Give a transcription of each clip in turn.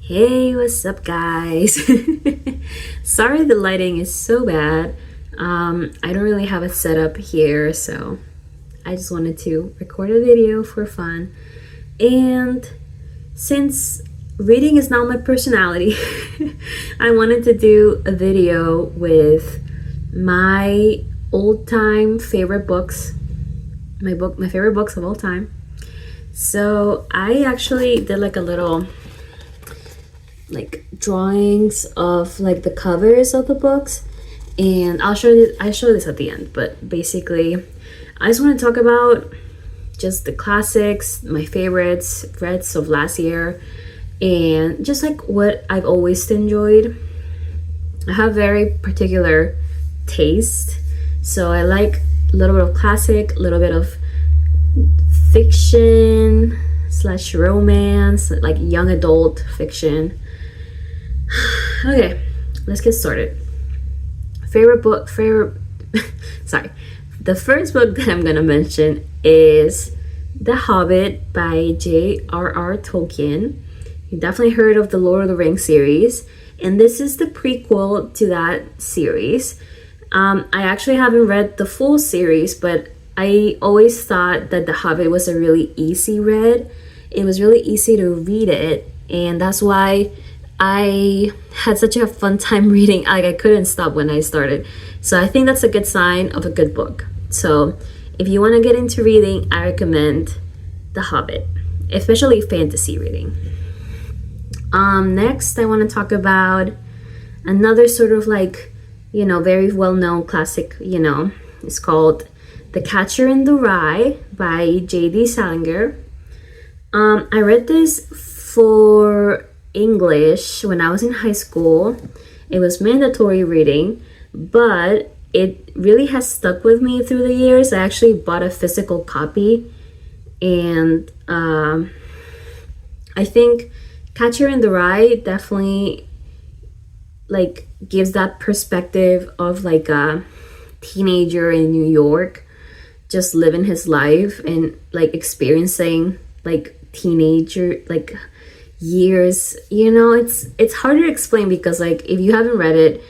Hey, what's up, guys? Sorry the lighting is so bad. I don't really have a setup here, so I just wanted to record a video for fun. And since reading is now my personality, I wanted to do a video with my old-time favorite books, my favorite books of all time. So I actually did like a little drawings of like the covers of the books, and I show this at the end, but basically I just want to talk about just the classics, my favorites reads of last year, and just like what I've always enjoyed. I have very particular taste, so I like a little bit of classic, a little bit of fiction slash romance, like young adult fiction. Okay, let's get started. Sorry. The first book that I'm gonna mention is The Hobbit by J.R.R. Tolkien. You definitely heard of the Lord of the Rings series, and this is the prequel to that series. I actually haven't read the full series, but I always thought that The Hobbit was a really easy read. It was really easy to read it, and that's why I had such a fun time reading. Like, I couldn't stop when I started. So I think that's a good sign of a good book. So if you want to get into reading, I recommend The Hobbit, especially fantasy reading. Next, I want to talk about another sort of very well-known classic, it's called The Catcher in the Rye by J.D. Salinger. I read this for English when I was in high school. It was mandatory reading, but it really has stuck with me through the years. I actually bought a physical copy, and I think Catcher in the Rye definitely gives that perspective of a teenager in New York just living his life and experiencing teenager years. It's hard to explain because if you haven't read it,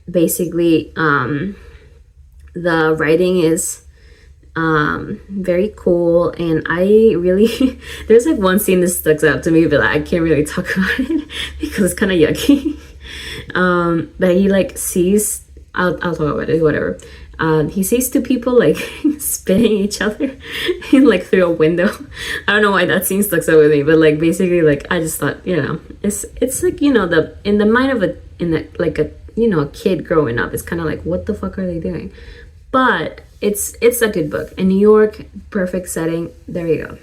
basically the writing is very cool, and I really there's one scene that sticks out to me, but I can't really talk about it because it's kind of yucky. But he sees, I'll talk about it, whatever. He sees two people spitting each other in through a window. I don't know why that scene sticks out with me, but basically I just thought, it's the in the mind of a kid growing up, it's kind of what the fuck are they doing? But it's a good book. In New York, perfect setting. There you go.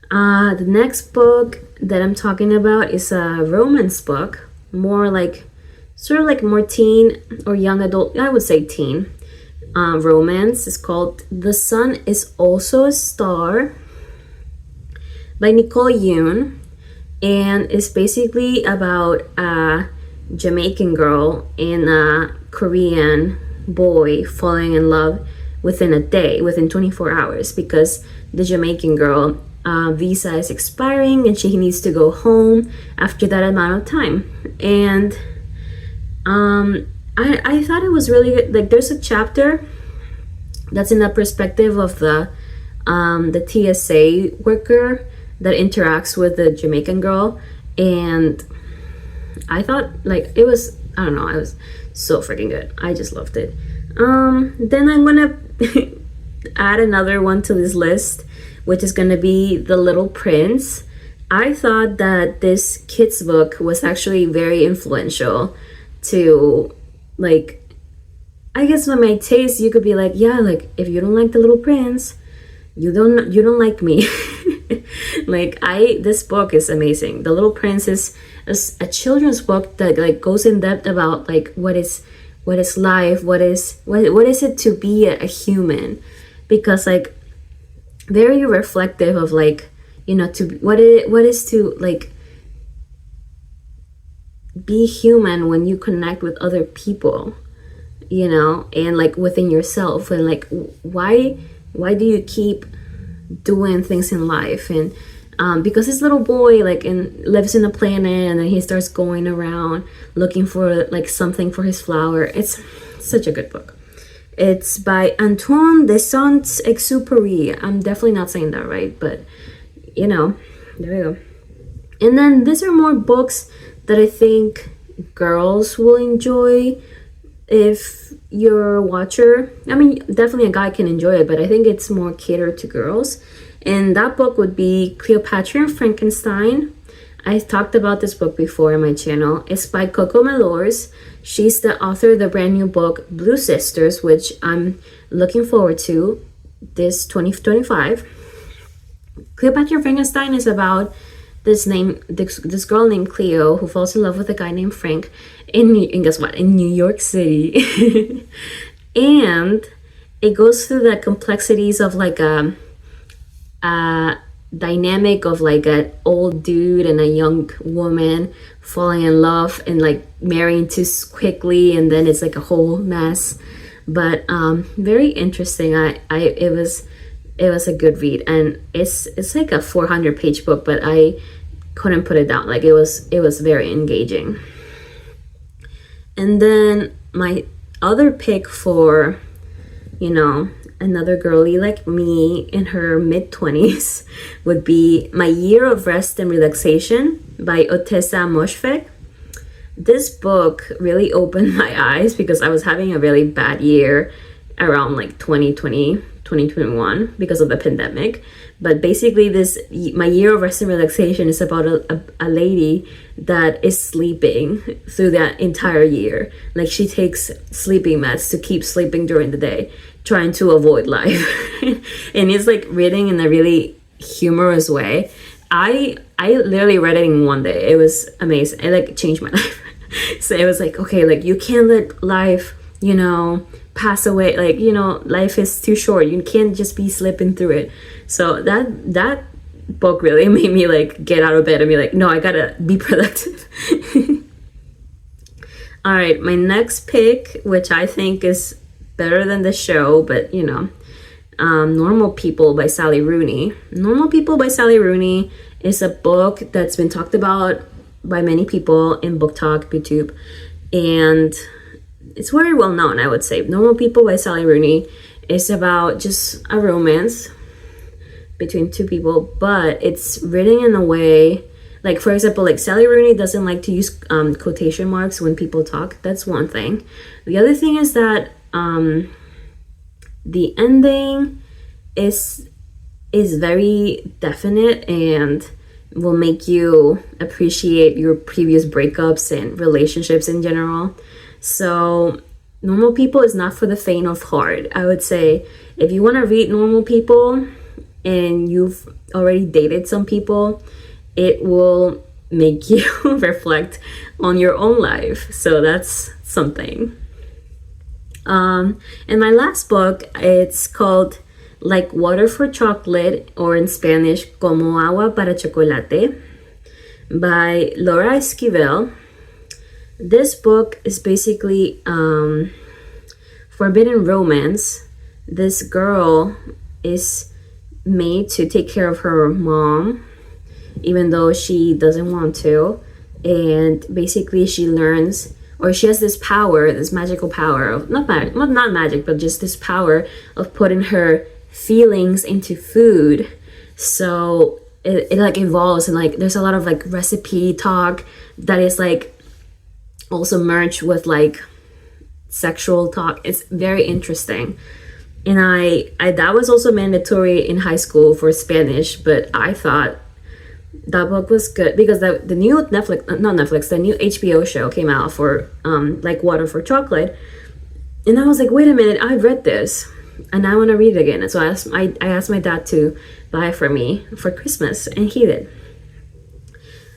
The next book that I'm talking about is a romance book, more more teen or young adult. I would say teen. Romance. Is called The Sun Is Also a Star by Nicole Yoon, and it's basically about a Jamaican girl and a Korean boy falling in love within a day, within 24 hours, because the Jamaican girl visa is expiring and she needs to go home after that amount of time. And I thought it was really good. There's a chapter that's in the perspective of the TSA worker that interacts with the Jamaican girl, and I thought it was, I don't know, it was so freaking good. I just loved it. Then I'm gonna add another one to this list, which is gonna be The Little Prince. I thought that this kid's book was actually very influential to I guess with my taste. You could be if you don't like The Little Prince, you don't like me. This book is amazing. The Little Prince is a children's book that goes in depth about what is life, what is it to be a human, because very reflective of to what is to be human when you connect with other people, and within yourself, and why do you keep doing things in life, and because this little boy like lives in a planet, and then he starts going around looking for like something for his flower. It's such a good book. It's by Antoine de Saint-Exupéry. I'm definitely not saying that right, but you know, there you go. And then these are more books that I think girls will enjoy if you're a watcher. I mean, definitely a guy can enjoy it, but I think it's more catered to girls. And that book would be Cleopatra and Frankenstein. I talked about this book before on my channel. It's by Coco Melors. She's the author of the brand new book Blue Sisters, which I'm looking forward to this 2025. Cleopatra and Frankenstein is about this girl named Cleo who falls in love with a guy named Frank and guess what? In New York City. And it goes through the complexities of like a dynamic of like an old dude and a young woman falling in love and like marrying too quickly, and then it's like a whole mess. But very interesting. It was a good read, and it's like a 400-page book, but I couldn't put it down. Like it was very engaging. And then my other pick for, you know, another girly like me in her mid-20s would be My Year of Rest and Relaxation by Ottessa Moshfegh. This book really opened my eyes because I was having a really bad year around like 2020, 2021 because of the pandemic. But basically My Year of Rest and Relaxation is about a lady that is sleeping through that entire year. Like she takes sleeping meds to keep sleeping during the day, trying to avoid life. And it's like written in a really humorous way. I literally read it in one day. It was amazing. It like changed my life. So it was like, okay, like you can't let life, you know, pass away. Like, you know, life is too short. You can't just be slipping through it. So that book really made me like get out of bed and be like, no, I gotta be productive. All right, my next pick, which I think is better than the show, but you know, Normal People by Sally Rooney. Normal People by Sally Rooney is a book that's been talked about by many people in Book Talk, YouTube, and it's very well known, I would say. Normal People by Sally Rooney is about just a romance between two people, but it's written in a way, like for example, like Sally Rooney doesn't like to use quotation marks when people talk. That's one thing. The other thing is that the ending is very definite and will make you appreciate your previous breakups and relationships in general. So Normal People is not for the faint of heart. I would say if you want to read Normal People and you've already dated some people, it will make you reflect on your own life. So that's something. And my last book, it's called Like Water for Chocolate, or in Spanish, Como Agua para Chocolate, by Laura Esquivel. This book is basically forbidden romance. This girl is made to take care of her mom even though she doesn't want to, and basically she learns, or she has this power, this magical power of not magic, but just this power of putting her feelings into food. So it like evolves, and like there's a lot of like recipe talk that is like also merged with like sexual talk. It's very interesting. And I that was also mandatory in high school for Spanish, but I thought that book was good because the new the new HBO show came out for Like Water for Chocolate, and I was like, wait a minute, I've read this and I want to read it again. And so I asked my dad to buy it for me for Christmas, and he did.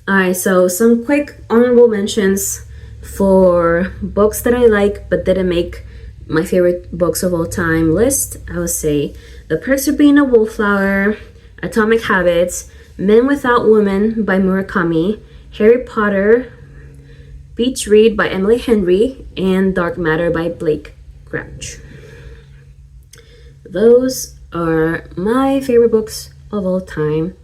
Alright, so some quick honorable mentions for books that I like but didn't make my favorite books of all time list. I would say The Perks of Being a Wallflower, Atomic Habits, Men Without Women by Murakami, Harry Potter, Beach Read by Emily Henry, and Dark Matter by Blake Crouch. Those are my favorite books of all time.